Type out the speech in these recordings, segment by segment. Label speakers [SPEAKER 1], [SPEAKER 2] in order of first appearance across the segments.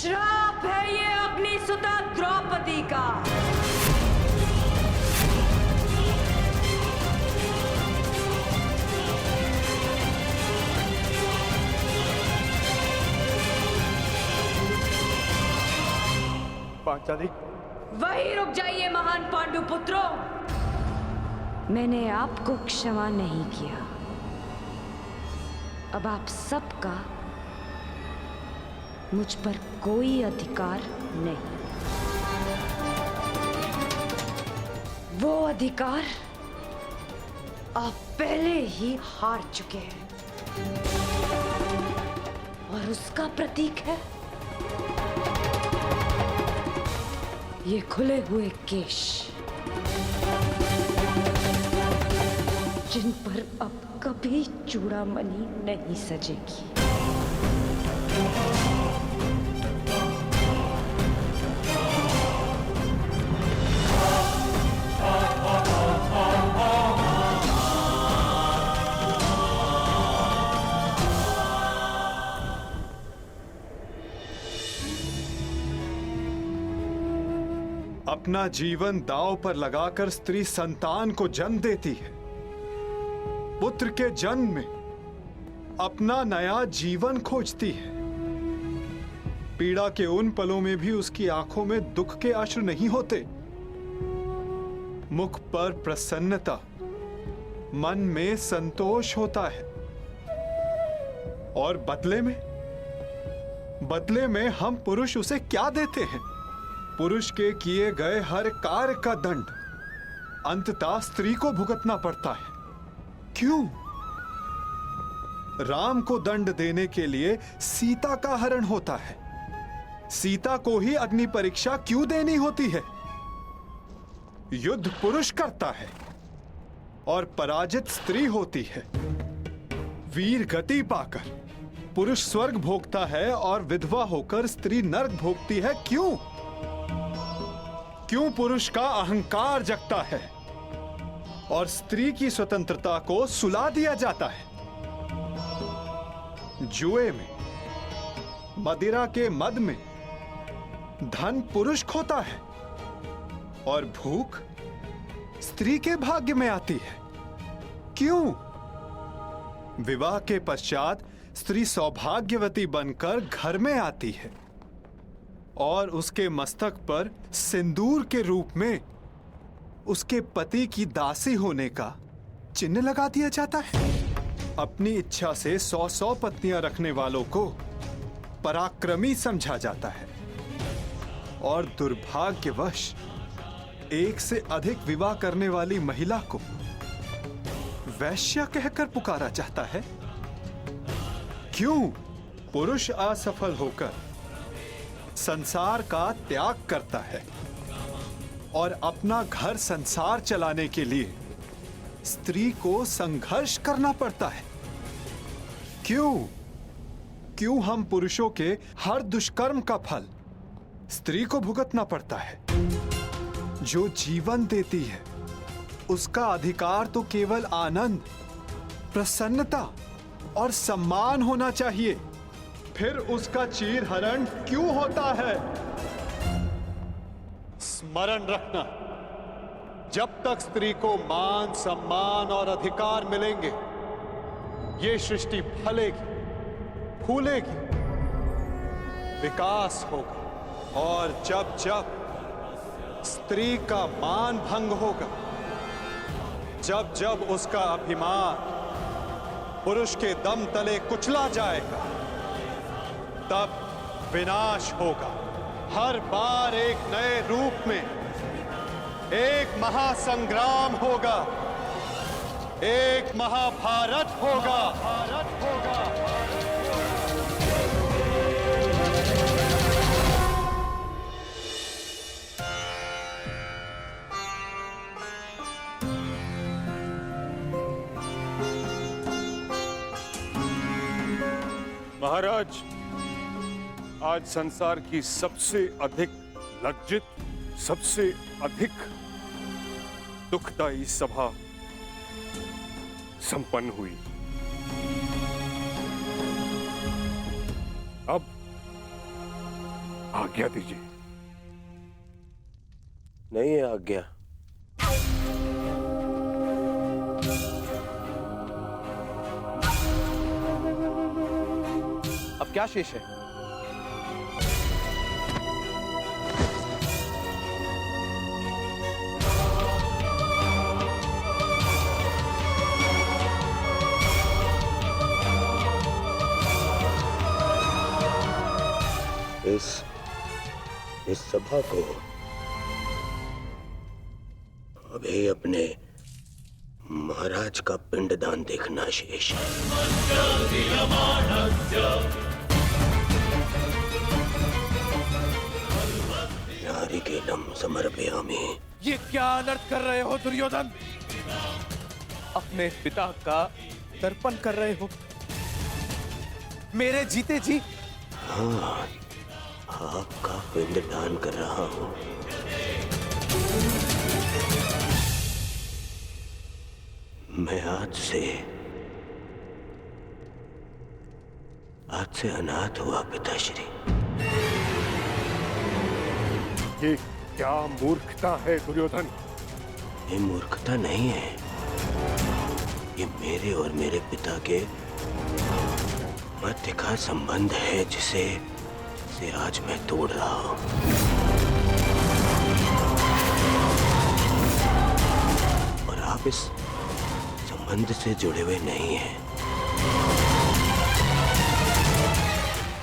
[SPEAKER 1] श्राप है ये अग्निसुता द्रौपदी का।
[SPEAKER 2] पांचाली,
[SPEAKER 1] वहीं रुक जाइए महान पांडु पुत्रों। मैंने आपको क्षमा नहीं किया, अब आप सबका मुझ पर कोई अधिकार नहीं। वो अधिकार आप पहले ही हार चुके हैं और उसका प्रतीक है ये खुले हुए केश, जिन पर अब कभी चूड़ामणि नहीं सजेगी।
[SPEAKER 2] अपना जीवन दांव पर लगाकर स्त्री संतान को जन्म देती है। पुत्र के जन्म में अपना नया जीवन खोजती है। पीड़ा के उन पलों में भी उसकी आंखों में दुख के अश्रु नहीं होते। मुख पर प्रसन्नता, मन में संतोष होता है। और बदले में हम पुरुष उसे क्या देते हैं? पुरुष के किए गए हर कार्य का दंड अंततः स्त्री को भुगतना पड़ता है। क्यों? राम को दंड देने के लिए सीता का हरण होता है। सीता को ही अग्नि परीक्षा क्यों देनी होती है? युद्ध पुरुष करता है और पराजित स्त्री होती है। वीर गति पाकर पुरुष स्वर्ग भोगता है और विधवा होकर स्त्री नरक भोगती है। क्यों? क्यों पुरुष का अहंकार जगता है और स्त्री की स्वतंत्रता को सुला दिया जाता है? जुए में, मदिरा के मद में धन पुरुष खोता है और भूख स्त्री के भाग्य में आती है। क्यों? विवाह के पश्चात स्त्री सौभाग्यवती बनकर घर में आती है और उसके मस्तक पर सिंदूर के रूप में उसके पति की दासी होने का चिन्ह लगा दिया जाता है। अपनी इच्छा से 100 पत्नियां रखने वालों को पराक्रमी समझा जाता है और दुर्भाग्यवश एक से अधिक विवाह करने वाली महिला को वैश्या कहकर पुकारा जाता है। क्यों? पुरुष असफल होकर संसार का त्याग करता है और अपना घर संसार चलाने के लिए स्त्री को संघर्ष करना पड़ता है। क्यों हम पुरुषों के हर दुष्कर्म का फल स्त्री को भुगतना पड़ता है? जो जीवन देती है उसका अधिकार तो केवल आनंद, प्रसन्नता और सम्मान होना चाहिए। फिर उसका चीरहरण क्यों होता है? स्मरण रखना, जब तक स्त्री को मान, सम्मान और अधिकार मिलेंगे, ये सृष्टि फलेगी, फूलेगी, विकास होगा। और जब जब स्त्री का मान भंग होगा, जब जब उसका अभिमान पुरुष के दम तले कुचला जाएगा, तब विनाश होगा। हर बार एक नए रूप में एक महासंग्राम होगा, एक महाभारत होगा।
[SPEAKER 3] महाराज, आज संसार की सबसे अधिक लज्जित, सबसे अधिक दुखदायी सभा संपन्न हुई। अब आज्ञा दीजिए।
[SPEAKER 4] नहीं है आज्ञा।
[SPEAKER 5] अब क्या शेष है?
[SPEAKER 4] इस सभा को अभी अपने महाराज का पिंडदान देखना शेष है। नारिकेलम समर्पयामि।
[SPEAKER 5] ये क्या अनर्थ कर रहे हो दुर्योधन? अपने पिता का तर्पण कर रहे हो मेरे जीते जी?
[SPEAKER 4] हाँ, आपका पिंडदान कर रहा हूं। मैं आज से अनाथ हुआ पिताश्री।
[SPEAKER 3] ये क्या मूर्खता है दुर्योधन?
[SPEAKER 4] ये मूर्खता नहीं है, ये मेरे और मेरे पिता के मध्य का संबंध है जिसे आज मैं तोड़ रहा हूं। और आप इस संबंध से जुड़े हुए नहीं हैं,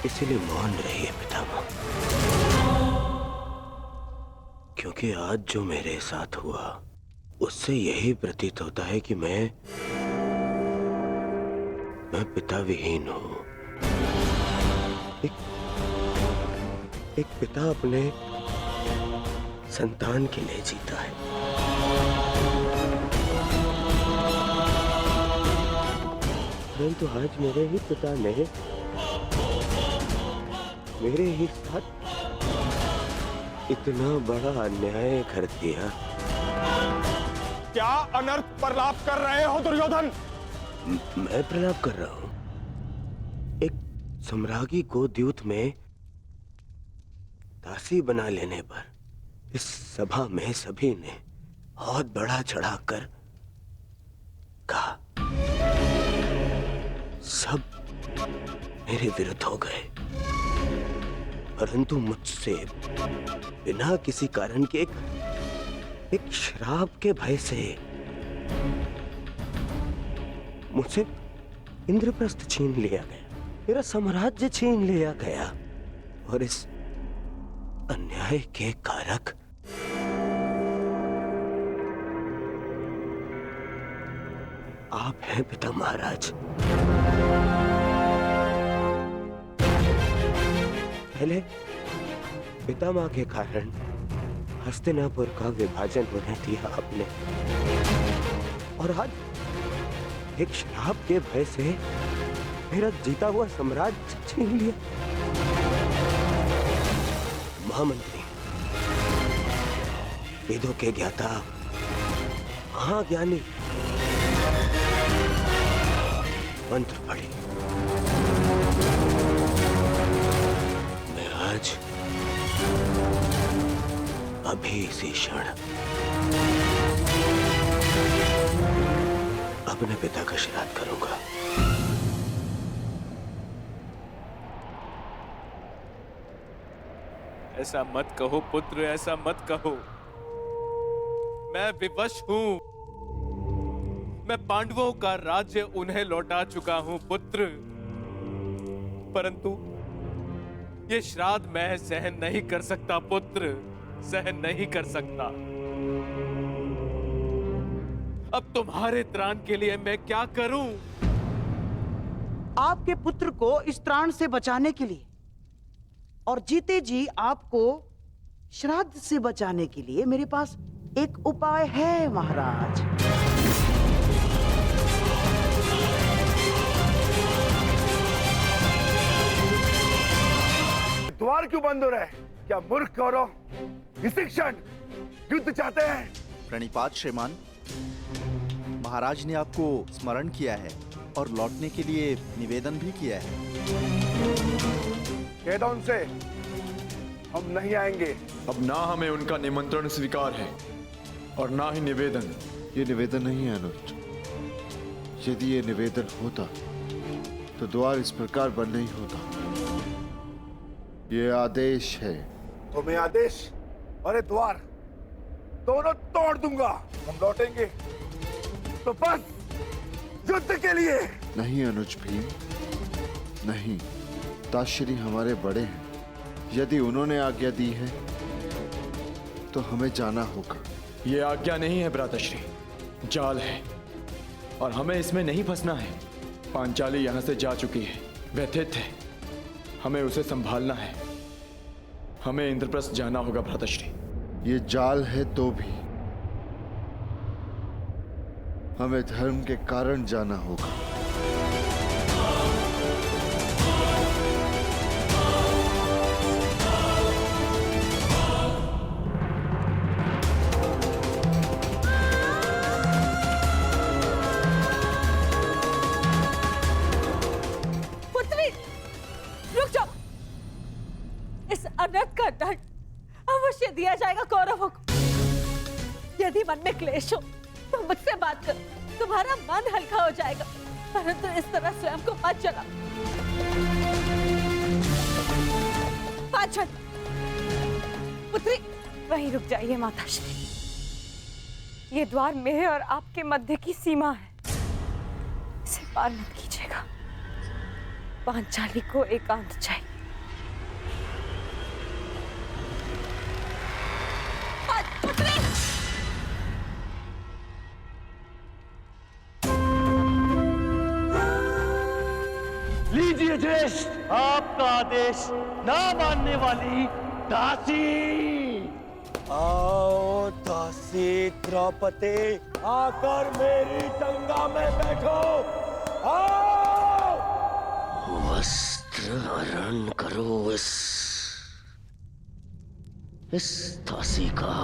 [SPEAKER 4] इसीलिए मौन रहिए पितामह। क्योंकि आज जो मेरे साथ हुआ उससे यही प्रतीत होता है कि मैं पिता विहीन हूं। एक पिता अपने संतान के लिए जीता है। परंतु आज मेरे ही पिता ने मेरे ही साथ इतना बड़ा अन्याय कर दिया।
[SPEAKER 3] क्या अनर्थ प्रलाप कर रहे हो दुर्योधन?
[SPEAKER 4] मैं प्रलाप कर रहा हूं? एक सम्राज्ञी को द्यूत में दासी बना लेने पर इस सभा में सभी ने बहुत बड़ा चढ़ाकर कहा। सब मेरे विरुद्ध हो गए, परंतु मुझसे बिना किसी कारण के एक श्राप के भय से मुझसे इंद्रप्रस्थ छीन लिया गया, मेरा साम्राज्य छीन लिया गया। और इस अन्याय के कारक आप हैं पिता महाराज। पहले पितामह के कारण हस्तिनापुर का विभाजन होने दिया आपने, और आज एक श्राप के भय से मेरा जीता हुआ साम्राज्य छीन लिया। महामंत्री, वेदों के ज्ञाता, महाज्ञानी, मंत्र पढ़े। मैं आज अभी इसी क्षण अपने पिता का श्राद्ध करूंगा।
[SPEAKER 5] ऐसा मत कहो पुत्र, ऐसा मत कहो। मैं विवश हूं। मैं पांडवों का राज्य उन्हें लौटा चुका हूं पुत्र, परंतु ये श्राद्ध मैं सहन नहीं कर सकता पुत्र, सहन नहीं कर सकता। अब तुम्हारे त्राण के लिए मैं क्या करूं?
[SPEAKER 6] आपके पुत्र को इस त्राण से बचाने के लिए और जीते जी आपको श्राद्ध से बचाने के लिए मेरे पास एक उपाय है महाराज।
[SPEAKER 7] द्वार क्यों बंद हो रहा है? क्या मूर्ख कौरव इसी क्षण युद्ध चाहते हैं?
[SPEAKER 8] प्रणिपात श्रीमान, महाराज ने आपको स्मरण किया है और लौटने के लिए निवेदन भी किया है।
[SPEAKER 7] कह दो उनसे हम नहीं आएंगे।
[SPEAKER 9] अब ना हमें उनका निमंत्रण स्वीकार है और ना ही निवेदन।
[SPEAKER 10] ये निवेदन नहीं है अनुज। यदि ये निवेदन होता तो द्वार इस प्रकार बंद नहीं होता। ये आदेश है।
[SPEAKER 7] तुम्हें आदेश और ये द्वार दोनों तोड़ दूंगा। हम लौटेंगे तो बस युद्ध के लिए।
[SPEAKER 10] नहीं अनुज भीम, नहीं। ताश्री हमारे बड़े हैं। यदि उन्होंने आज्ञा दी है तो हमें जाना होगा।
[SPEAKER 9] ये आज्ञा नहीं है भ्राताश्री, जाल है और हमें इसमें नहीं फंसना है। पांचाली यहां से जा चुकी है, व्यथित है। हमें उसे संभालना है। हमें इंद्रप्रस्थ जाना होगा भ्राताश्री।
[SPEAKER 10] ये जाल है तो भी हमें धर्म के कारण जाना होगा।
[SPEAKER 1] पुत्री, रुक जाओ। इस अनर्थ का दंड अवश्य दिया जाएगा कौरवों को। यदि मन में क्लेश हो तो मुझसे बात करो, तुम्हारा मन हल्का हो जाएगा। परंतु इस तरह स्वयं को मत जलाओ। पांचल, पुत्री वहीं रुक जाइए माताश्री। ये द्वार मेरे और आपके मध्य की सीमा है, इसे पार मत कीजिएगा। पांचाली को एकांत चाहिए।
[SPEAKER 3] लीजिए ज्येष्ठ आपका आदेश ना मानने वाली दासी। आओ दासी द्रौपदी, आकर मेरी टंगा में बैठो। आओ।
[SPEAKER 4] वस्त्र हरण करो इस दासी का,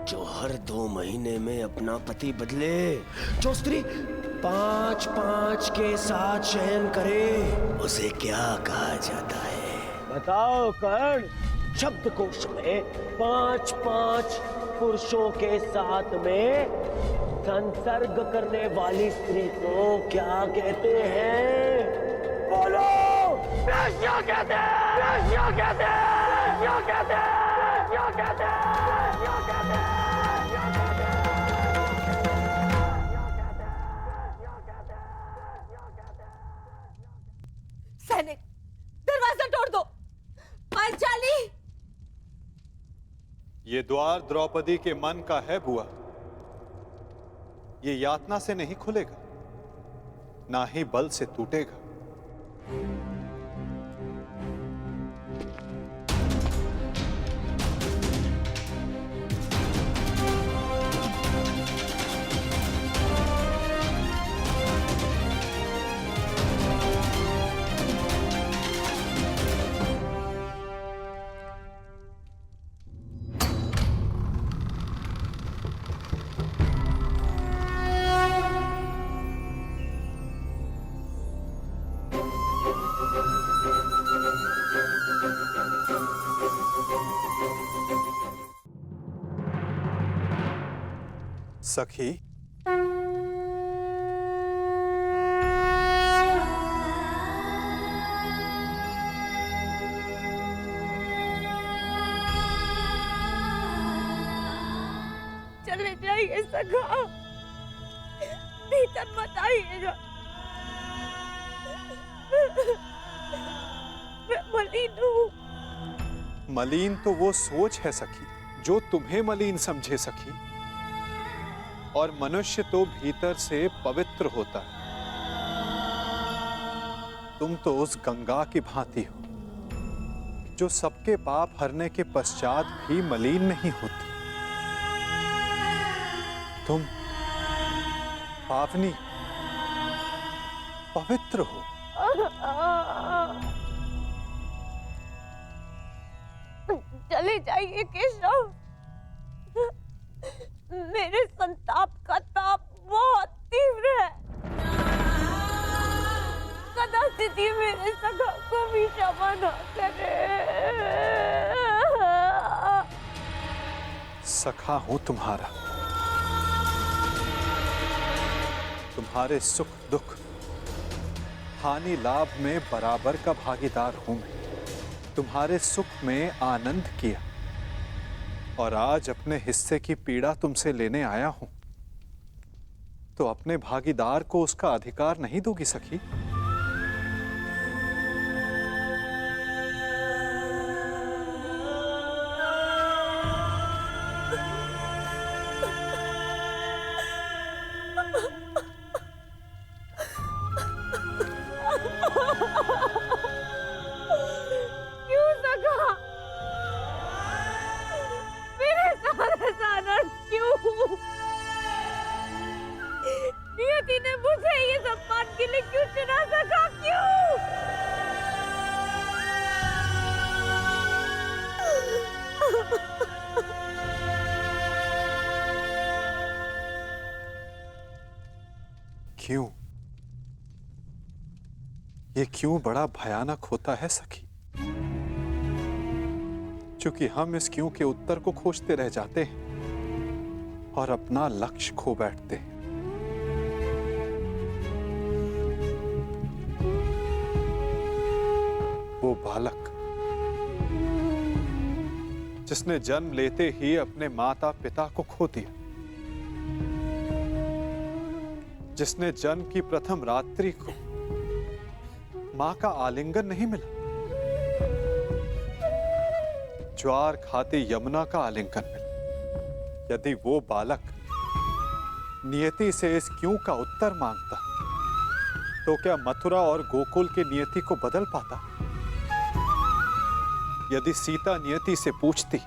[SPEAKER 4] जो हर 2 महीने में अपना पति बदले, जो स्त्री 5-5 के साथ शयन करे, उसे क्या कहा जाता है? बताओ कर्ण। शब्दकोश में 5-5 पुरुषों के साथ में संसर्ग करने वाली स्त्री को क्या कहते हैं? बोलो। वेश्या कहते हैं, वेश्या कहते हैं, वेश्या कहते हैं, वेश्या कहते हैं, वेश्या कहते हैं।
[SPEAKER 1] सैनिक, दरवाजा तोड़ दो। पांचाली,
[SPEAKER 2] ये द्वार द्रौपदी के मन का है बुआ। ये यातना से नहीं खुलेगा, ना ही बल से टूटेगा। सखी,
[SPEAKER 1] चले जाइए सखा, भीतर मत आइएगा। मैं मलिन हूँ।
[SPEAKER 2] मलिन तो वो सोच है सखी जो तुम्हें मलिन समझे सखी, और मनुष्य तो भीतर से पवित्र होता है। तुम तो उस गंगा की भांति हो जो सबके पाप हरने के पश्चात भी मलिन नहीं होती। तुम पावनी पवित्र हो।
[SPEAKER 1] चले जाइए केशव। मेरे संताप का ताप बहुत तीव्र है। कदाचित नियति मेरे सखा को भी क्षमा न करे।
[SPEAKER 2] सखा हूं तुम्हारा, तुम्हारे सुख दुख हानि लाभ में बराबर का भागीदार हूं मैं। तुम्हारे सुख में आनंद किया और आज अपने हिस्से की पीड़ा तुमसे लेने आया हूं, तो अपने भागीदार को उसका अधिकार नहीं दोगी सखी?
[SPEAKER 1] क्यों सखा? मेरे सारे सानंद क्यों? नियति ने मुझे ये सम्मान के लिए क्यों चुना सका? क्यों?
[SPEAKER 2] क्यों? ये क्यों बड़ा भयानक होता है सखी? क्योंकि हम इस क्यों के उत्तर को खोजते रह जाते हैं और अपना लक्ष्य खो बैठते हैं। वो बालक जिसने जन्म लेते ही अपने माता पिता को खो दिया, जिसने जन्म की प्रथम रात्रि को मां का आलिंगन नहीं मिला, ज्वार खाती यमुना का आलिंगन मिला। यदि वो बालक नियति से इस क्यों का उत्तर मांगता, तो क्या मथुरा और गोकुल के नियति को बदल पाता? यदि सीता नियति से पूछती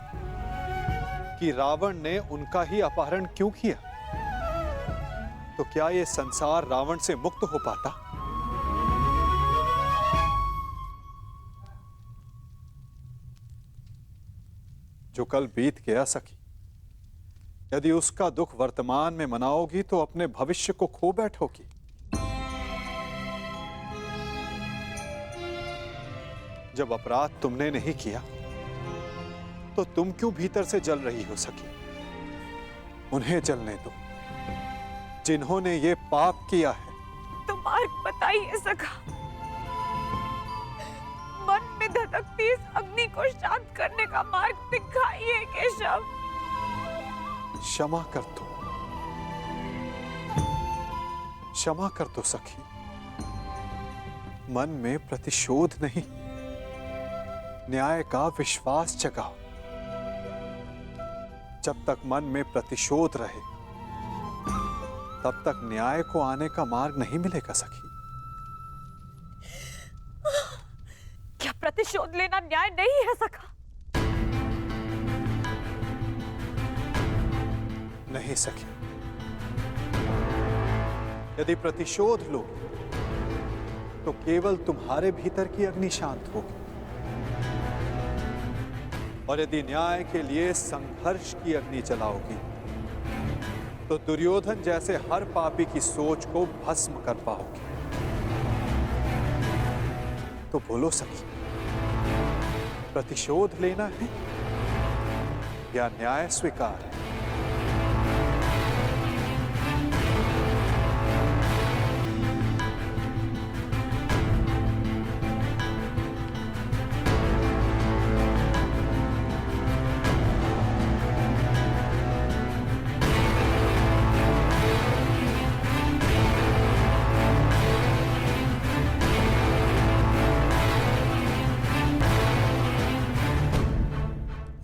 [SPEAKER 2] कि रावण ने उनका ही अपहरण क्यों किया, तो क्या ये संसार रावण से मुक्त हो पाता? जो कल बीत गया सखी, यदि उसका दुख वर्तमान में मनाओगी तो अपने भविष्य को खो बैठोगी। जब अपराध तुमने नहीं किया तो तुम क्यों भीतर से जल रही हो सखी? उन्हें जलने दो जिन्होंने ये पाप किया है।
[SPEAKER 1] तो मार्ग बताइए सखा, मन में धधकती इस अग्नि को शांत करने का मार्ग दिखाइए केशव।
[SPEAKER 2] क्षमा कर दो, क्षमा कर दो सखी। मन में प्रतिशोध नहीं, न्याय का विश्वास जगाओ। जब तक मन में प्रतिशोध रहे तब तक न्याय को आने का मार्ग नहीं मिलेगा सखी।
[SPEAKER 1] क्या प्रतिशोध लेना न्याय नहीं है सखा?
[SPEAKER 2] नहीं सखी, यदि प्रतिशोध लोगे तो केवल तुम्हारे भीतर की अग्नि शांत होगी, और यदि न्याय के लिए संघर्ष की अग्नि जलाओगी तो दुर्योधन जैसे हर पापी की सोच को भस्म कर पाओगी। तो बोलो सखी, प्रतिशोध लेना है या न्याय स्वीकार है?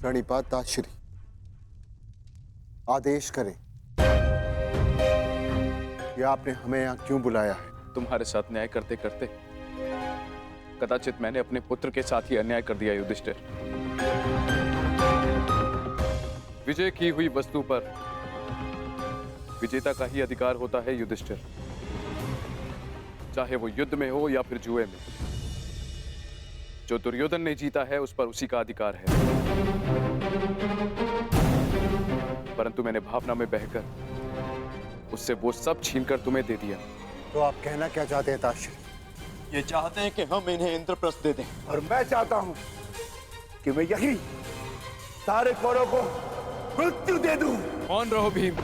[SPEAKER 10] प्रणिपात दासश्री, आदेश करें कि आपने हमें यहाँ क्यों बुलाया है?
[SPEAKER 5] तुम्हारे साथ न्याय करते करते कदाचित मैंने अपने पुत्र के साथ ही अन्याय कर दिया युधिष्ठिर। विजय की हुई वस्तु पर विजेता का ही अधिकार होता है युधिष्ठिर, चाहे वो युद्ध में हो या फिर जुए में। जो दुर्योधन ने जीता है उस पर उसी का अधिकार है, परंतु मैंने भावना में बहकर उससे वो सब छीनकर तुम्हें दे दिया।
[SPEAKER 10] तो आप कहना क्या चाहते हैं ताश्री?
[SPEAKER 8] ये चाहते हैं कि हम इन्हें इंद्रप्रस्थ दे दें।
[SPEAKER 7] और मैं चाहता हूं कि मैं यही सारे कौरवों को मृत्यु दे दूं।
[SPEAKER 5] कौन रहो भीम।